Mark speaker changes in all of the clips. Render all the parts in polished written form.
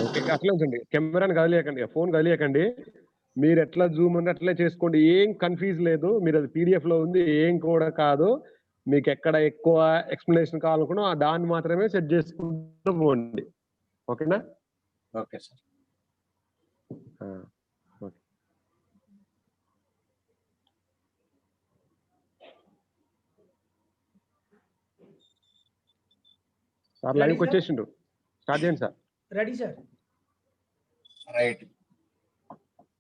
Speaker 1: Okay. అట్లే ఉంచండి. కెమెరాని కదిలియకండి. ఫోన్ కదిలియకండి. మీరు ఎట్లా జూమ్ ఉంది అట్లే చేసుకోండి. ఏం కన్‌ఫ్యూజ్ లేదు. మీరది పీడీఎఫ్‌లో ఉంది. ఏం కూడా కాదు. మీకెక్కడ ఎక్కువ ఎక్స్‌ప్లనేషన్ కావాలనుకున్నా దాన్ని మాత్రమే సెట్ చేసుకుంటూ పోండి. ఓకేనా?
Speaker 2: Okay sir.
Speaker 1: ఓకే. సార్ లైవ్‌కి వచ్చేసిండు. స్టార్ట్ చేయండి sir.
Speaker 3: Ready sir.
Speaker 2: Right.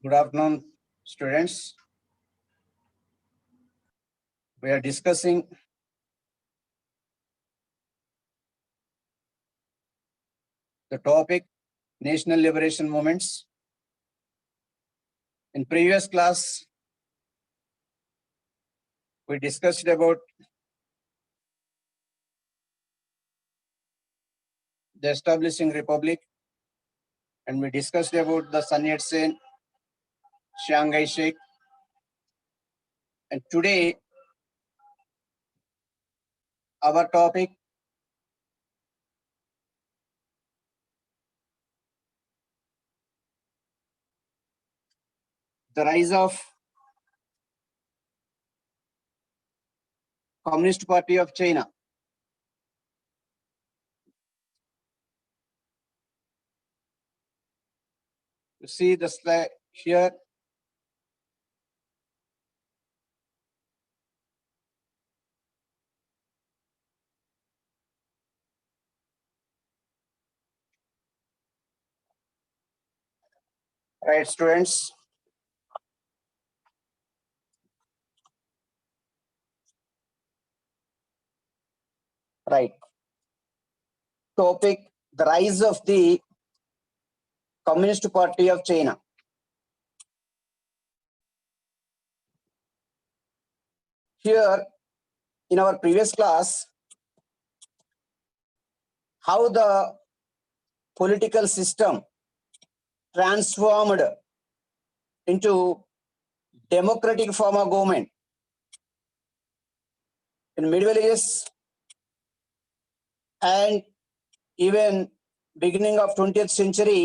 Speaker 2: Good afternoon, students. We are discussing the topic national liberation movements. In previous class, we discussed about the establishing republic, and we discussed about the Sun Yat-sen, Chiang Kai-shek, and today our topic the rise of Communist Party of China. You see the slide here. Right, students. Right. Topic, the rise of the Communist Party of China. Here, in our previous class, how the political system transformed into democratic form of government. In Middle Ages and even beginning of 20th century,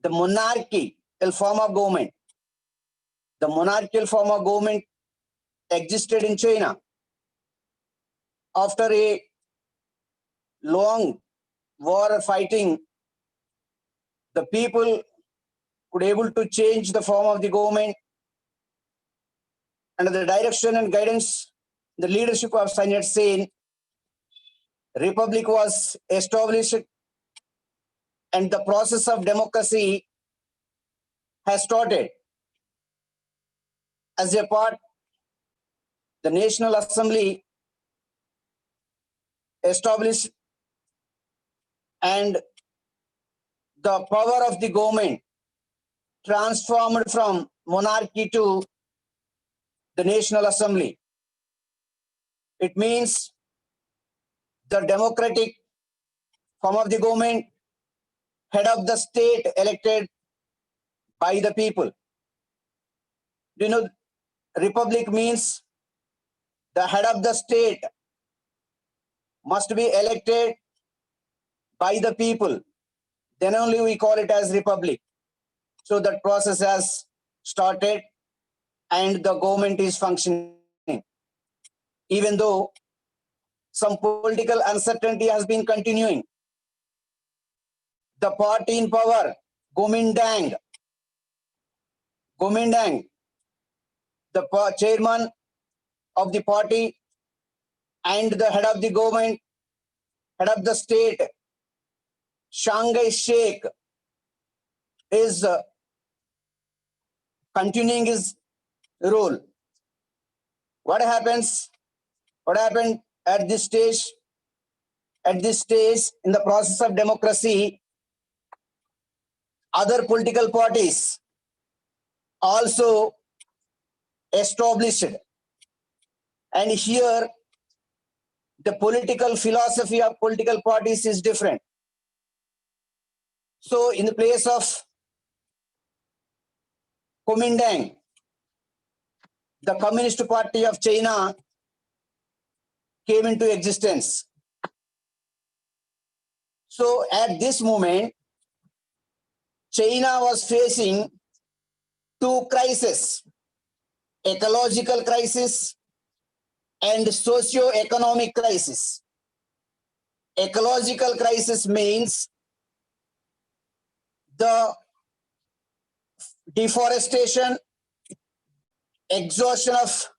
Speaker 2: the monarchical form of government, the monarchical form of government existed in China. After a long war fighting, the people could able to change the form of the government. Under the direction and guidance, the leadership of Sun Yat-sen, republic was established and the process of democracy has started. As a part, the National Assembly established and the power of the government transformed from monarchy to the National Assembly. It means the democratic form of the government, head of the state elected by the people. You know, republic means the head of the state must be elected by the people. Then only we call it as republic. So that process has started and the government is functioning. Even though some political uncertainty has been continuing, the party in power, Kuomintang, the chairman of the party and the head of the government, head of the state, Chiang Kai-shek, is continuing his role. What happened at this stage? At this stage, in the process of democracy, other political parties also established. And here, the political philosophy of political parties is different. So in the place of Kuomintang, the Communist Party of China came into existence. So at this moment, China was facing two crises, ecological crisis and socio-economic crisis. Ecological crisis means the deforestation, exhaustion of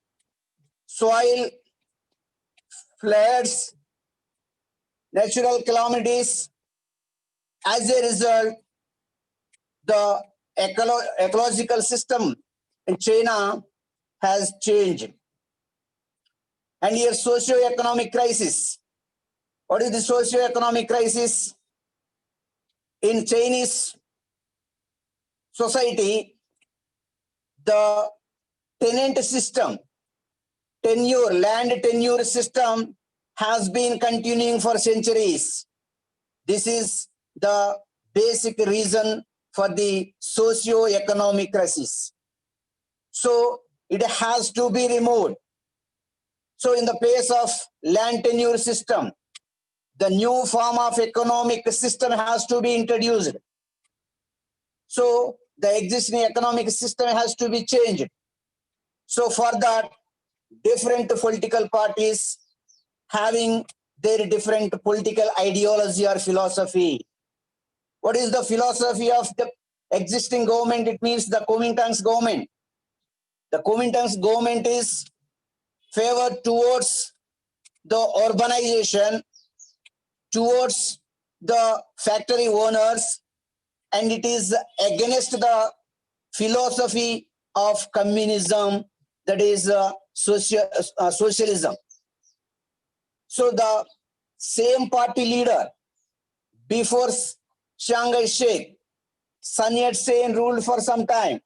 Speaker 2: soil, floods, natural calamities. As a result, the ecological system in China has changed. And here, socio-economic crisis. What is the socio-economic crisis? In Chinese society, the tenant system, land tenure system has been continuing for centuries. This is the basic reason for the socio-economic crisis. So it has to be removed. So in the place of land tenure system, the new form of economic system has to be introduced. So the existing economic system has to be changed. So for that, different political parties having their different political ideology or philosophy. What is the philosophy of the existing government? It means the Kuomintang's government. The Kuomintang's government is favored towards the urbanization, towards the factory owners, and it is against the philosophy of communism, that is socialism. So the same party leader before Chiang Kai-shek, Sun Yat-sen ruled for some time.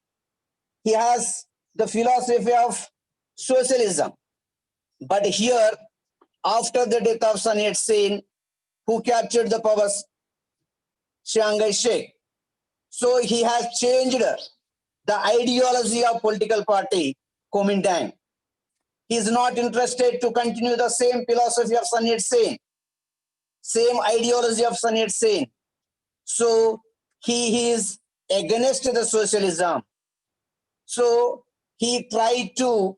Speaker 2: He has the philosophy of socialism. But here, after the death of Sun Yat-sen, who captured the power? Chiang Kai-shek. So he has changed the ideology of political party, Kuomintang. He is not interested to continue the same philosophy of Sun Yat-sen, same ideology of Sun Yat-sen. So he is against the socialism. So he tried to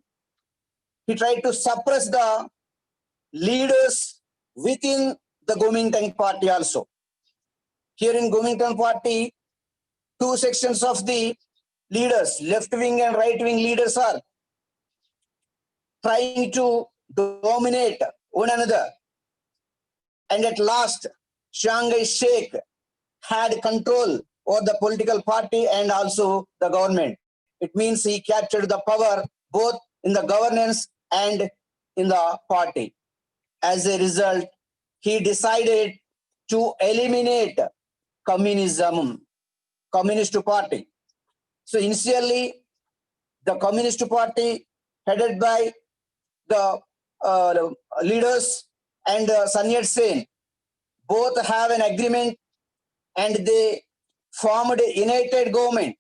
Speaker 2: suppress the leaders within the Kuomintang party also. Here in Kuomintang party, two sections of the leaders, left-wing and right-wing leaders, are trying to dominate one another. And at last, Chiang Kai-shek had control over the political party and also the government. It means he captured the power both in the governance and in the party. As a result, he decided to eliminate communism, Communist Party. So initially, the Communist Party headed by the leaders and Sun Yat-sen both have an agreement, and they formed a united government,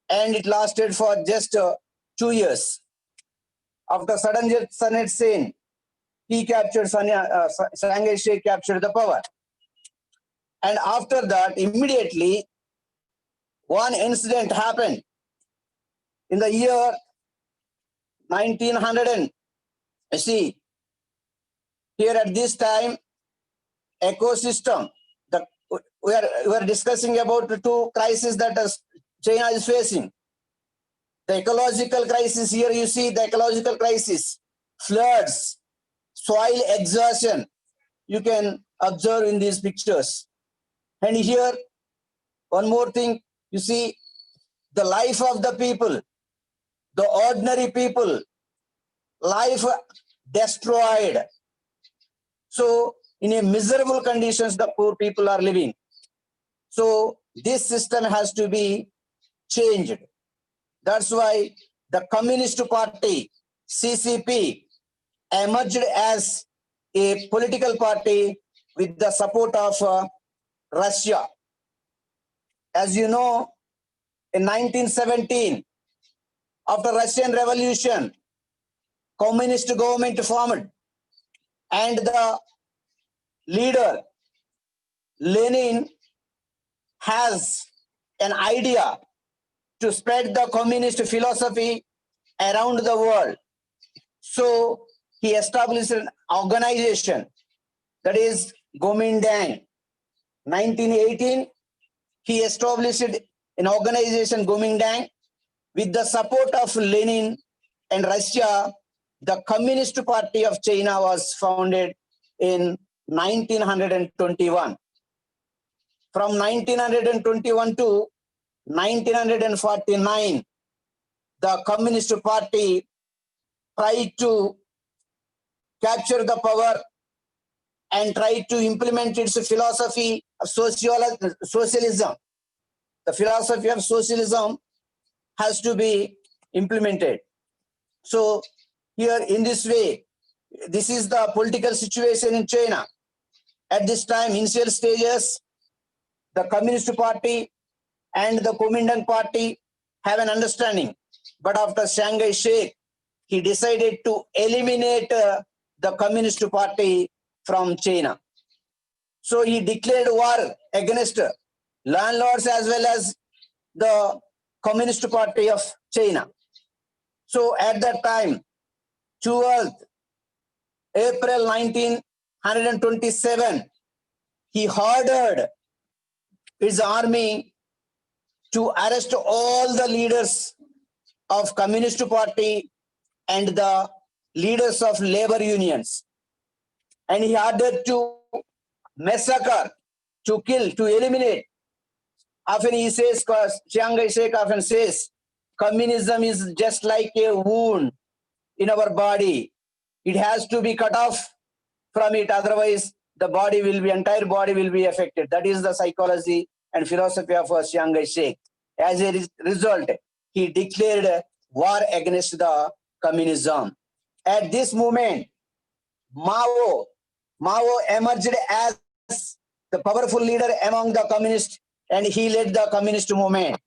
Speaker 2: and it lasted for just 2 years. After sudden Sun Yat-sen, he captured Chiang Kai-shek captured the power. And after that, immediately, one incident happened. In the year 1900, and you see, here at this time, ecosystem, we are discussing about the two crises that China is facing. The ecological crisis, here you see the ecological crisis, floods, soil exhaustion, you can observe in these pictures. And here, one more thing, you see the life of the people, the ordinary people, life destroyed. So in a miserable conditions, the poor people are living. So this system has to be changed. That's why the Communist Party, CCP, emerged as a political party with the support of Russia. As you know, in 1917, after Russian Revolution, communist government formed, and the leader Lenin has an idea to spread the communist philosophy around the world. So he established an organization, that is Gomindang. 1918, he established an organization, Gomindang, with the support of Lenin and Russia. The Communist Party of China was founded in 1921. From 1921 to 1949, the Communist Party tried to capture the power and tried to implement its philosophy of socialism. The philosophy of socialism has to be implemented. So here in this way, this is the political situation in China. At this time, initial stages, the Communist Party and the Kuomintang Party have an understanding. But after Chiang Kai-shek, he decided to eliminate the Communist Party from China. So he declared war against landlords as well as the Communist Party of China. So at that time, 12th April 1927, he ordered his army to arrest all the leaders of Communist Party and the leaders of labor unions. And he ordered to massacre, to kill, to eliminate. Often he says, Chiang Kai-shek often says, communism is just like a wound in our body. It has to be cut off from it, otherwise the body will be, entire body will be affected. That is the psychology and philosophy of Chiang Kai-shek. As a result, he declared war against the communism. At this moment, Mao emerged as the powerful leader among the communists, and he led the communist movement.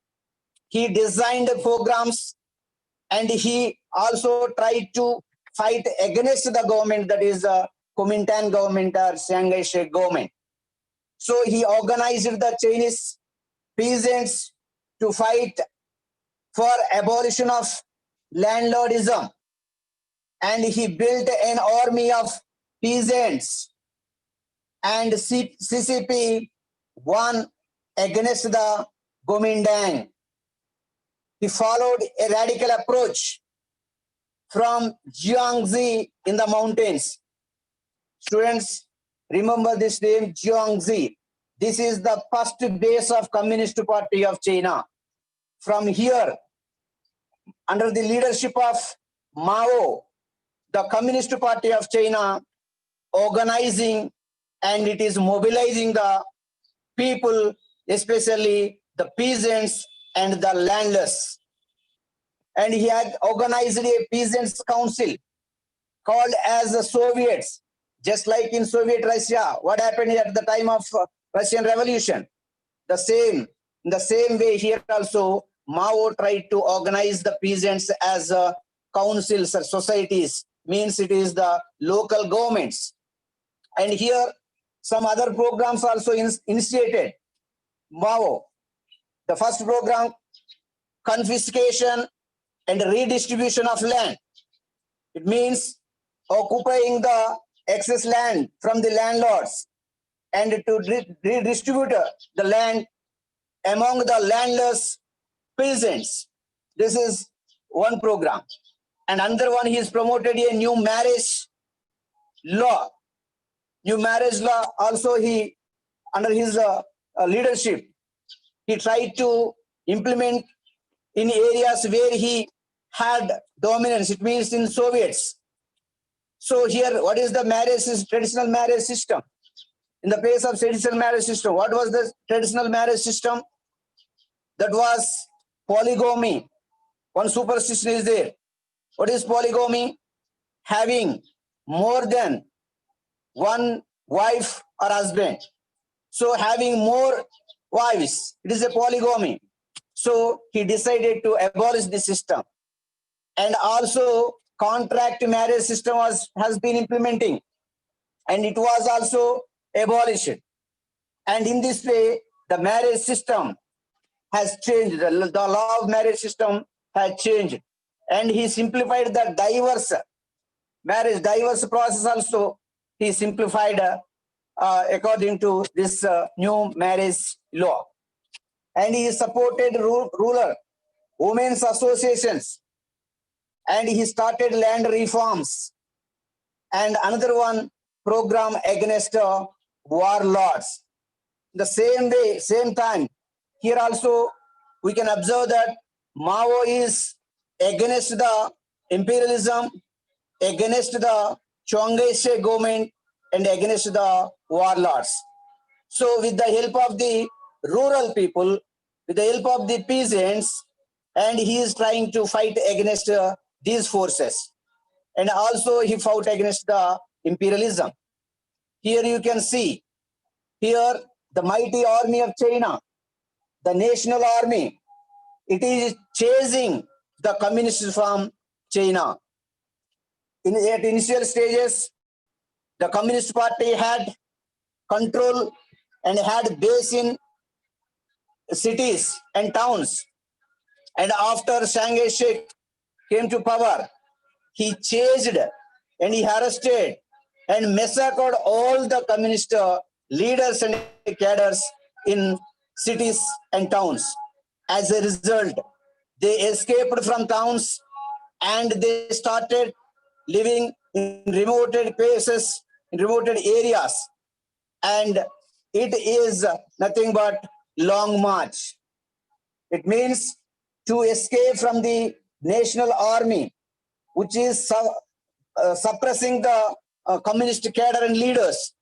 Speaker 2: He designed programs and he also tried to fight against the government, that is the Kuomintang government or Chiang Kai-shek government. So he organized the Chinese peasants to fight for abolition of landlordism, and he built an army of peasants, and CCP won against the Kuomintang. He followed a radical approach from Jiangxi in the mountains. Students, remember this name, Jiangxi. This is the first base of Communist Party of China. From here, under the leadership of Mao, the Communist Party of China organizing and it is mobilizing the people, especially the peasants and the landless. And he had organized a peasants' council called as the Soviets, just like in Soviet Russia. What happened at the time of Russian Revolution? In the same way here also, Mao tried to organize the peasants as councils or societies, means it is the local governments. And here some other programs also initiated. Mao, the first program, confiscation and redistribution of land. It means occupying the excess land from the landlords and to redistribute the land among the landless peasants. This is one program. And another one, he has promoted a new marriage law. New marriage law also he, under his leadership, he tried to implement in areas where he had dominance. It means in Soviets. So here, what is the marriage, traditional marriage system? In the place of traditional marriage system, what was the traditional marriage system? That was polygamy. One superstition is there. What is polygamy? Having more than one wife or husband. So having more wives, it is a polygamy. So he decided to abolish the system. And also contract marriage system has been implementing, and it was also abolished. And in this way, the marriage system has changed. The law of marriage system has changed. And he simplified the diverse marriage, diverse process also. He simplified according to this new marriage law. And he supported rural women's associations. And he started land reforms. And another one, program against warlords. The same way, same time, here also we can observe that Mao is against the imperialism, against the Chiang Kai-shek government, and against the warlords. So with the help of the rural people, with the help of the peasants, and he is trying to fight against these forces. And also he fought against the imperialism. Here you can see, here the mighty army of China, the national army, it is chasing the communists from China. At initial stages, the Communist Party had control and had base in cities and towns. And after Chiang Kai-shek came to power, he chased and he arrested and massacred all the communist leaders and cadres in cities and towns. As a result, they escaped from towns and they started living in remote places, in remote areas. And it is nothing but long march. It means to escape from the national army, which is suppressing the communist cadre and leaders.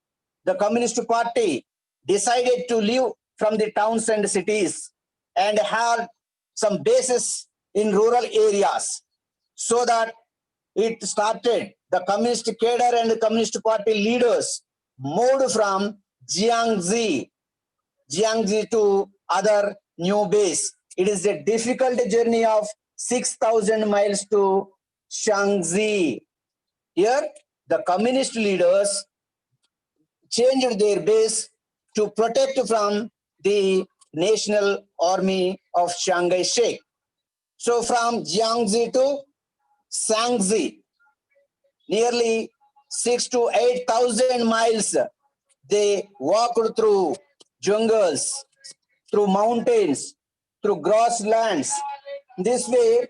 Speaker 2: The Communist Party decided to leave from the towns and cities and have some bases in rural areas, so that it started, the communist cadre and the Communist Party leaders moved from Jiangxi to other new base. It is a difficult journey of 6,000 miles to Shaanxi. Here, the communist leaders changed their base to protect from the national army of Chiang Kai-shek. So from Jiangxi to Shaanxi, nearly 6,000 to 8,000 miles, they walked through jungles, through mountains, through grasslands. This way,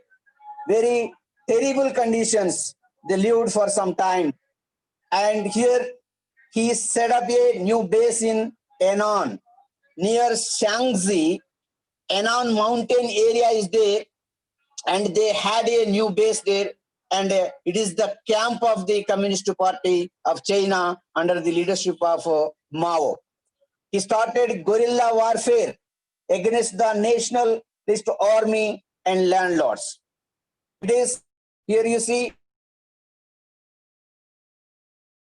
Speaker 2: very terrible conditions, they lived for some time. And here, he set up a new base in Henan, near Shaanxi. Henan mountain area is there, and they had a new base there, and it is the camp of the Communist Party of China under the leadership of Mao. He started guerrilla warfare against the nationalist army and landlords. It is, here you see,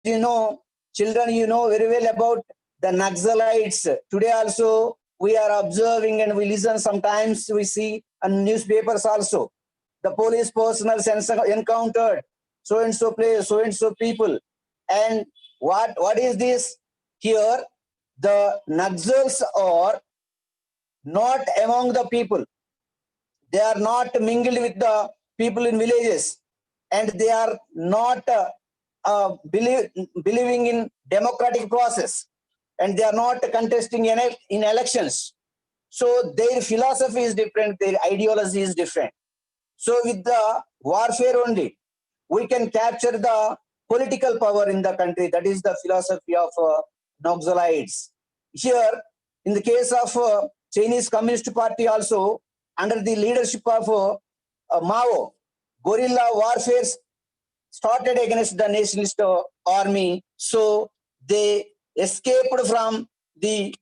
Speaker 2: you know, children, you know very well about the Naxalites. Today also we are observing and we listen, sometimes we see on newspapers also. The police personnel encountered so-and-so place, so-and-so people. And what is this? Here, the Naxals are not among the people. They are not mingled with the people in villages. And they are not believing in democratic process. And they are not contesting in elections. So their philosophy is different, their ideology is different. So with the warfare only, we can capture the political power in the country. That is the philosophy of Naxalites. Here, in the case of Chinese Communist Party also, under the leadership of Mao, guerrilla warfare started against the nationalist army. So they escaped from the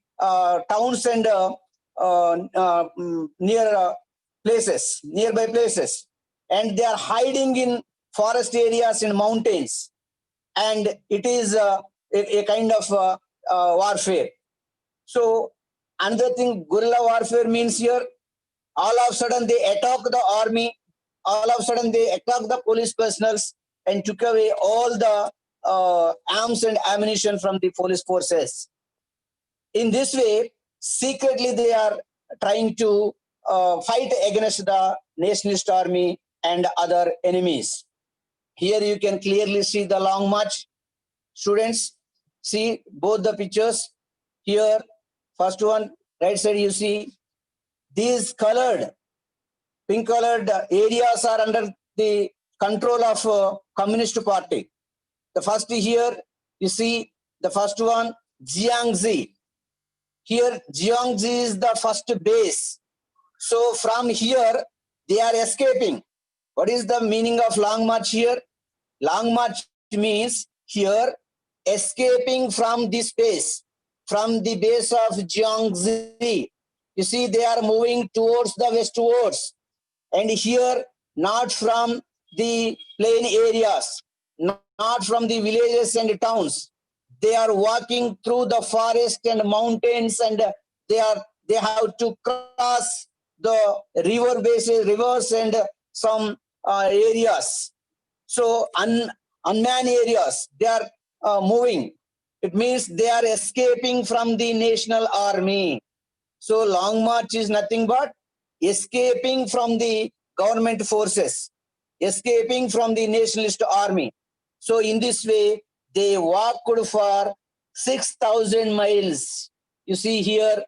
Speaker 2: towns and nearby places, and they are hiding in forest areas and mountains. And it is a kind of warfare. So another thing guerrilla warfare means here, all of a sudden they attack the army, all of a sudden they attack the police personnel and took away all the arms and ammunition from the police forces. In this way, secretly they are trying to fight against the nationalist army and other enemies. Here you can clearly see the long march. Students, see both the pictures. Here, first one, right side, you see these colored, pink colored areas are under the control of Communist Party. The first here, you see the first one, Jiangxi. Here, Jiangxi is the first base. So from here, they are escaping. What is the meaning of long march here? Long march means here escaping from this base, from the base of Jiangxi. You see, they are moving towards the westwards. And here, not from the plain areas, not from the villages and towns. They are walking through the forest and mountains, and they have to cross the rivers and some areas. So unmanned areas, they are moving. It means they are escaping from the national army. So long march is nothing but escaping from the government forces, escaping from the nationalist army. So in this way, they walked for 6,000 miles. You see here,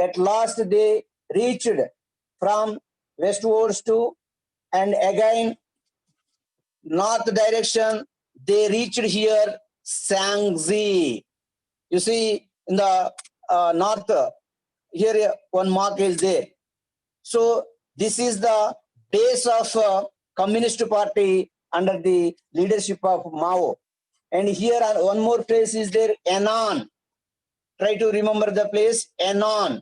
Speaker 2: at last they reached from westwards to, and again north direction, they reached here Shaanxi. You see in the north, here one mark is there. So this is the base of Communist Party under the leadership of Mao. And here one more place is there, Henan. Try to remember the place, Henan.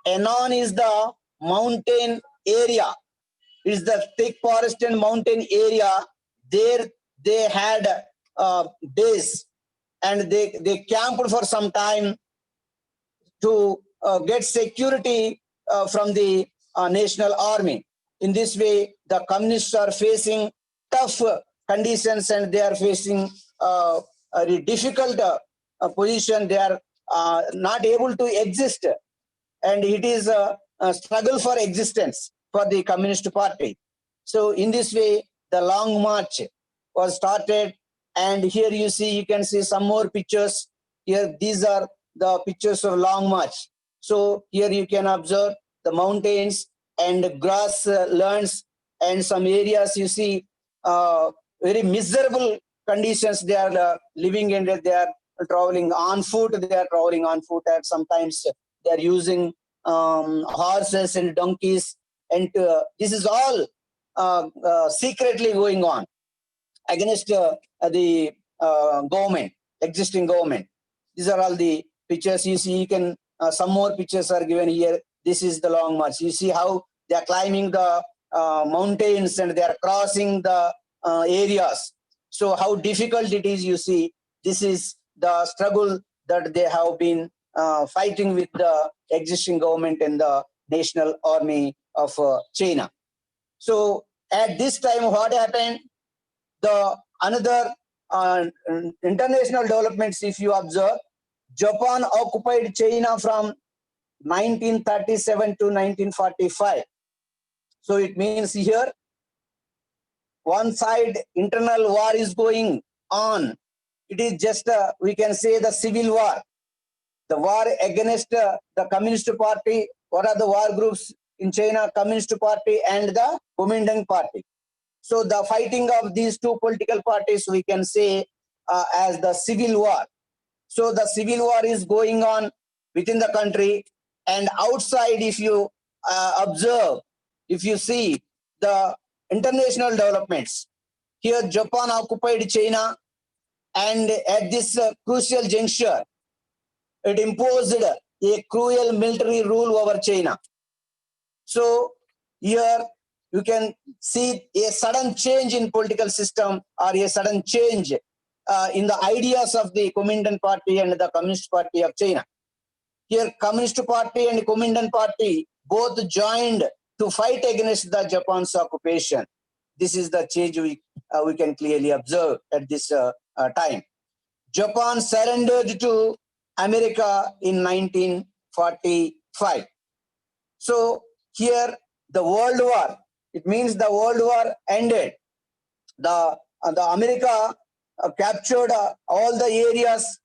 Speaker 2: Henan is the mountain area. It's the thick forest and mountain area. There they had a base, and they camped for some time to get security from the national army. In this way, the communists are facing tough conditions, and they are facing a difficult position. They are not able to exist, and it is a struggle for existence for the Communist Party. So in this way, the long march was started, and here you can see some more pictures. Here, these are the pictures of long march. So here you can observe the mountains and grass lands, and some areas you see very miserable conditions they are living in. They are traveling on foot. They are traveling on foot, and sometimes they are using horses and donkeys. And this is all secretly going on against the government, existing government. These are all the pictures you see. You can some more pictures are given here. This is the long march. You see how they are climbing the mountains, and they are crossing the areas. So how difficult it is, you see. This is the struggle that they have been fighting with the existing government and the National Army of China. So at this time, what happened? The another international developments, if you observe, Japan occupied China from 1937 to 1945. So it means here, one side internal war is going on. It is just, we can say, the civil war. The war against the Communist Party. What are the war groups in China? Communist Party and the Kuomintang Party. So the fighting of these two political parties, we can say as the civil war. So the civil war is going on within the country, and outside, if you observe, if you see the international developments, here Japan occupied China, and at this crucial juncture, it imposed a cruel military rule over China. So here you can see a sudden change in political system, or a sudden change in the ideas of the Kuomintang Party and the Communist Party of China. Here Communist Party and Kuomintang Party both joined to fight against the Japan's occupation. This is the change we can clearly observe at this time. Japan surrendered to America in 1945. So here the World War, it means the World War ended. The America captured all the areas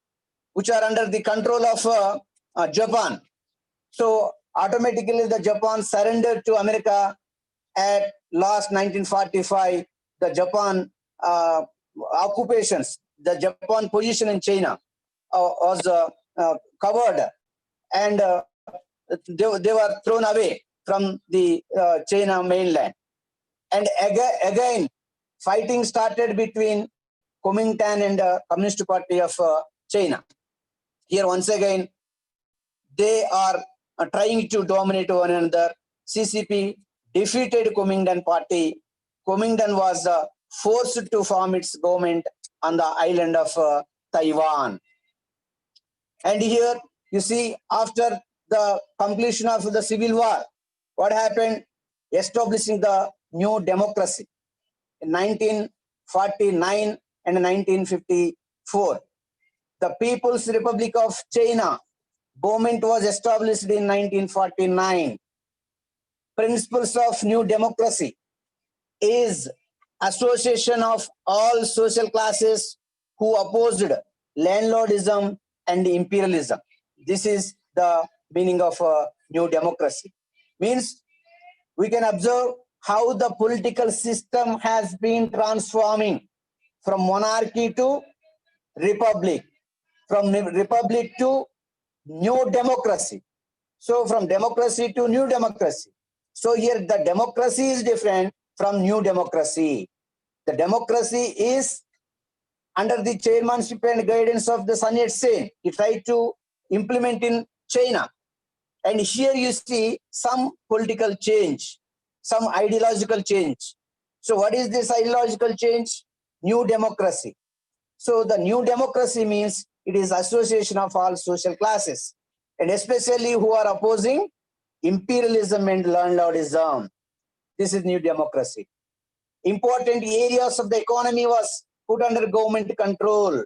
Speaker 2: which are under the control of Japan. So automatically the Japan surrendered to America at last 1945. The Japan occupations, the Japan position in China was covered, and they were thrown away from the China mainland. And again, fighting started between Kuomintang and Communist Party of China. Here once again, they are trying to dominate one another. CCP defeated Kuomintang Party. Kuomintang was forced to form its government on the island of Taiwan. And here you see, after the completion of the Civil War, what happened? Establishing the new democracy in 1949 and 1954. The People's Republic of China government was established in 1949. Principles of new democracy is association of all social classes who opposed landlordism and imperialism. This is the meaning of new democracy. Means we can observe how the political system has been transforming from monarchy to republic, from republic to new democracy. So from democracy to new democracy. So here the democracy is different from new democracy. The democracy is under the chairmanship and guidance of the Sun Yat-sen. He tried to implement in China. And here you see some political change, some ideological change. So what is this ideological change? New democracy. So the new democracy means it is association of all social classes, and especially who are opposing imperialism and landlordism. This is new democracy. Important areas of the economy was put under government control.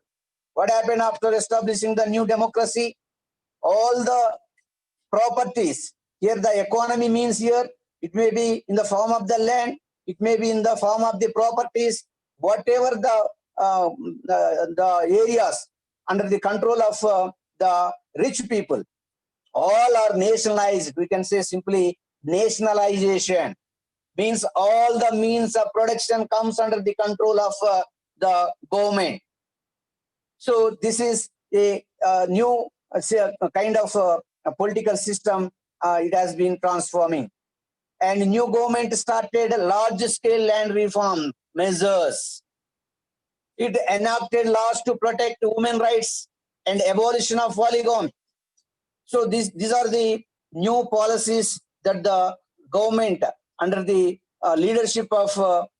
Speaker 2: What happened after establishing the new democracy? All the properties, here the economy means here, it may be in the form of the land, it may be in the form of the properties, whatever the areas under the control of the rich people, all are nationalized. We can say simply nationalization. Means all the means of production comes under the control of the government. So this is a new kind of a political system. It has been transforming. And new government started large-scale land reform measures. It enacted laws to protect women rights and abolition of polygamy. So these are the new policies that the government under the leadership of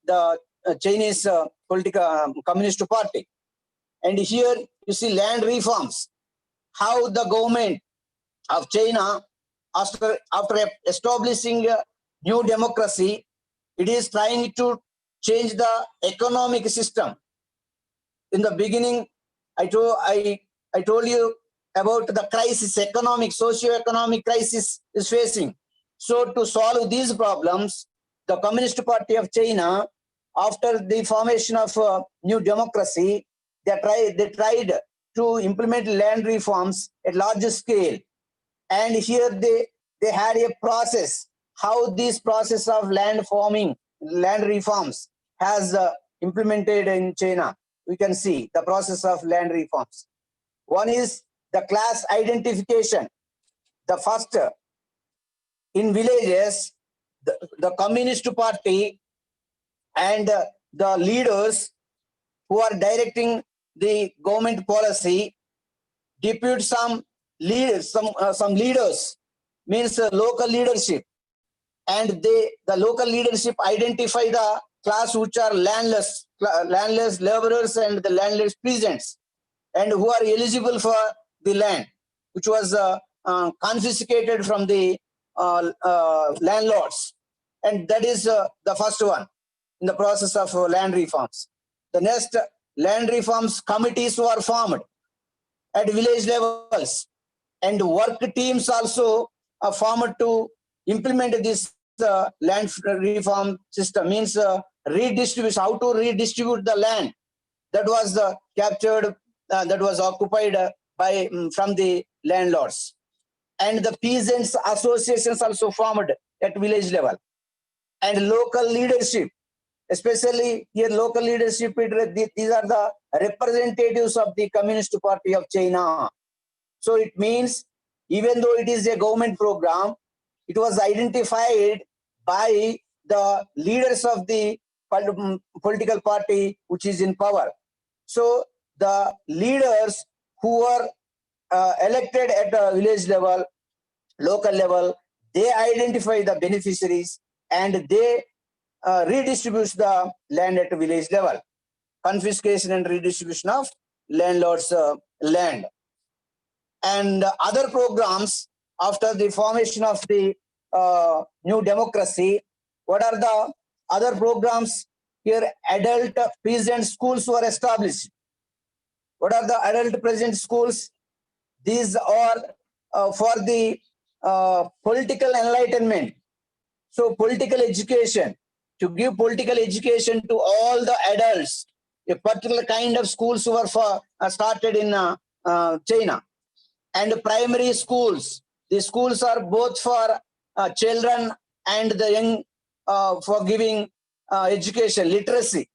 Speaker 2: the Chinese political Communist Party. And here you see land reforms, how the government of China, after establishing a new democracy, it is trying to change the economic system. In the beginning, I told you about the crisis, economic, socio-economic crisis is facing. So to solve these problems, the Communist Party of China, after the formation of new democracy, they tried to implement land reforms at larger scale. And here they had a process, how this process of land reforms has implemented in China. We can see the process of land reforms. One is the class identification. The first, in villages, the Communist Party and the leaders who are directing the government policy depute some leaders, means local leadership, and the local leadership identify the class which are landless laborers and the landless peasants, and who are eligible for the land, which was confiscated from the landlords. And that is the first one in the process of land reforms. The next, land reforms committees were formed at village levels, and work teams also are formed to implement this land reform system, means redistribute, how to redistribute the land that was captured, that was occupied by from the landlords. And the peasants associations also formed at village level. And local leadership, especially here local leadership, these are the representatives of the Communist Party of China. So it means even though it is a government program, it was identified by the leaders of the political party which is in power. So the leaders who were elected at the village level, local level, they identify the beneficiaries and they redistribute the land at the village level. Confiscation and redistribution of landlords' land. And other programs after the formation of the new democracy, what are the other programs? Here, adult peasant schools were established. What are the adult peasant schools? These are for the political enlightenment. So political education, to give political education to all the adults. A particular kind of schools were started in China. And primary schools, the schools are both for children and the young, for giving education, literacy.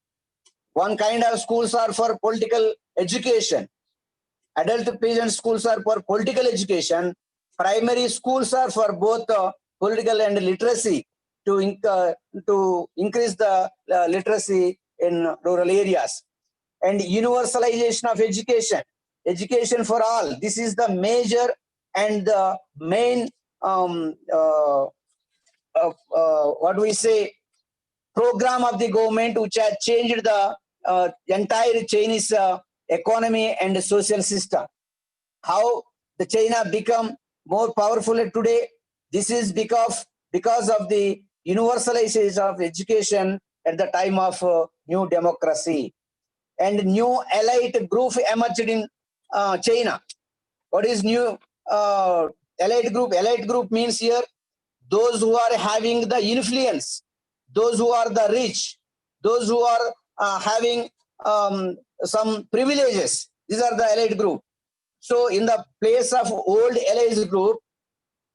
Speaker 2: One kind of schools are for political education. Adult peasant schools are for political education. Primary schools are for both political and literacy, to increase the literacy in rural areas. And universalization of education, education for all. This is the major and the main, what we say, program of the government which has changed the entire Chinese economy and social system. How the China become more powerful today? This is because of the universalization of education at the time of new democracy. And new elite group emerged in China. What is new elite group? Elite group means here those who are having the influence, those who are the rich, those who are having some privileges. These are the elite group. So in the place of old elite group,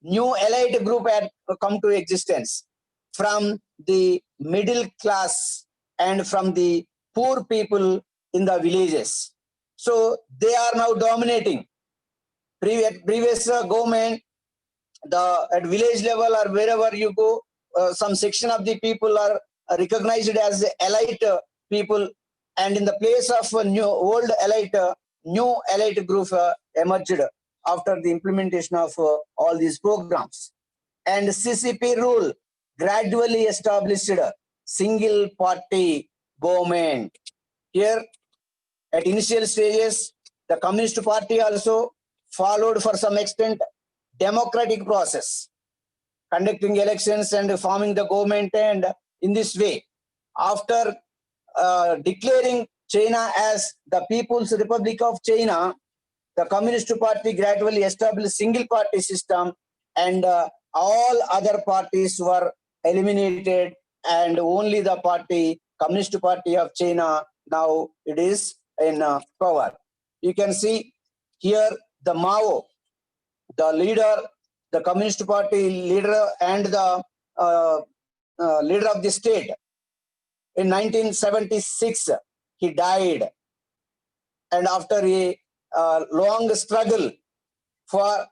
Speaker 2: new elite group had come to existence from the middle class and from the poor people in the villages. So they are now dominating. Previous government, at village level or wherever you go, some section of the people are recognized as elite people, and in the place of a new old elite, new elite group emerged after the implementation of all these programs. And CCP rule gradually established a single party government. Here, at initial stages, the Communist Party also followed for some extent democratic process, conducting elections and forming the government. And in this way, after declaring China as the People's Republic of China, the Communist Party gradually established single party system, and all other parties were eliminated, and only the party, Communist Party of China, now it is in power. You can see here the Mao, the leader, the Communist Party leader and the leader of the state. In 1976, he died. And after a long struggle for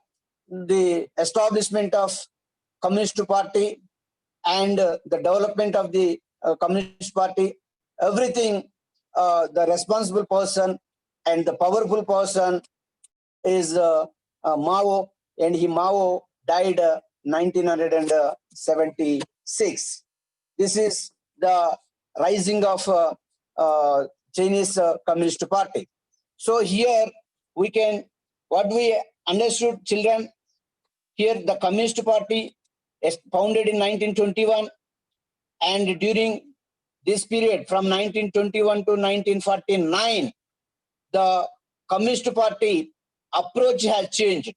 Speaker 2: the establishment of Communist Party and the development of the Communist Party, everything, the responsible person and the powerful person is Mao, and Mao died 1976. This is the rising of Chinese Communist Party. So here we can, what we understood, children, here the Communist Party is founded in 1921, and during this period from 1921 to 1949, the Communist Party approach has changed.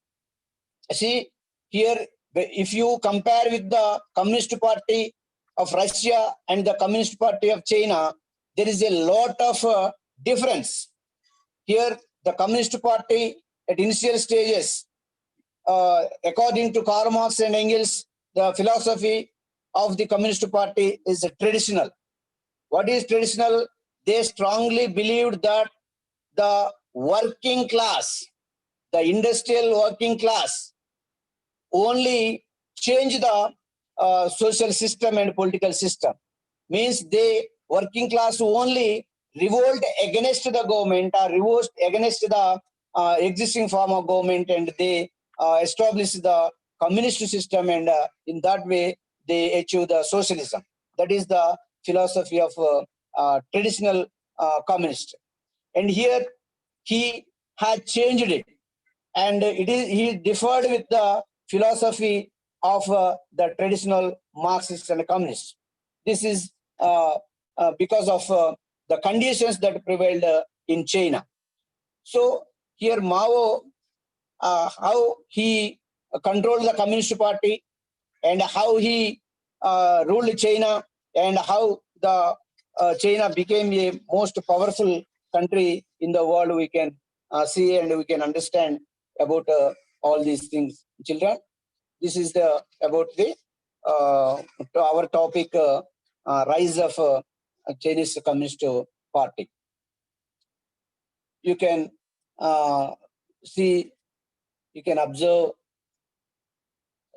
Speaker 2: See, here if you compare with the Communist Party of Russia and the Communist Party of China, there is a lot of difference. Here, the Communist Party at initial stages, according to Karl Marx and Engels, the philosophy of the Communist Party is traditional. What is traditional? They strongly believed that the working class, the industrial working class, only change the social system and political system. Means they working class only revolt against the government or revolt against the existing form of government, and they establish the communist system, and in that way they achieve the socialism. That is the philosophy of traditional communist. And here he had changed it, and he differed with the philosophy of the traditional Marxists and communists. This is because of the conditions that prevailed in China. So here Mao, how he controlled the Communist Party, and how he ruled China, and how the China became a most powerful country in the world, we can see and we can understand about all these things, children. This is the about the our topic, rise of Chinese Communist Party. You can see, you can observe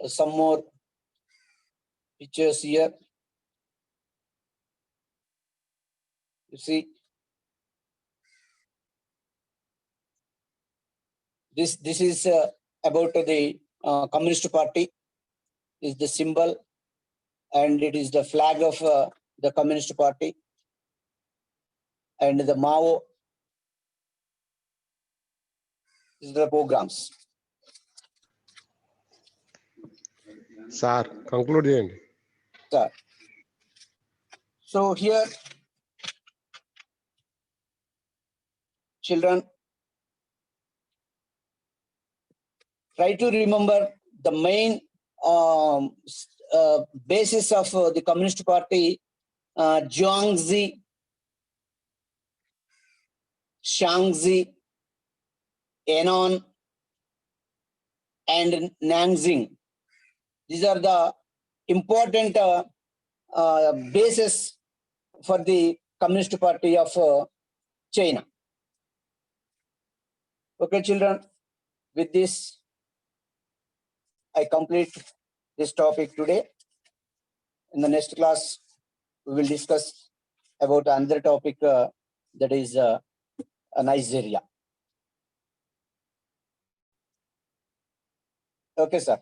Speaker 2: some more pictures here. You see, this is about the Communist Party. Is the symbol, and it is the flag of the Communist Party, and the Mao is the programs.
Speaker 1: Sir, conclude చేయండి.
Speaker 2: Sir. So here, children, try to remember the main basis of the Communist Party: Zhuangzi, Shaanxi, Henan, and Nanjing. These are the important basis for the Communist Party of China. Okay, children, with this, I complete this topic today. In the next class, we will discuss about another topic, that is Nigeria. Okay, sir.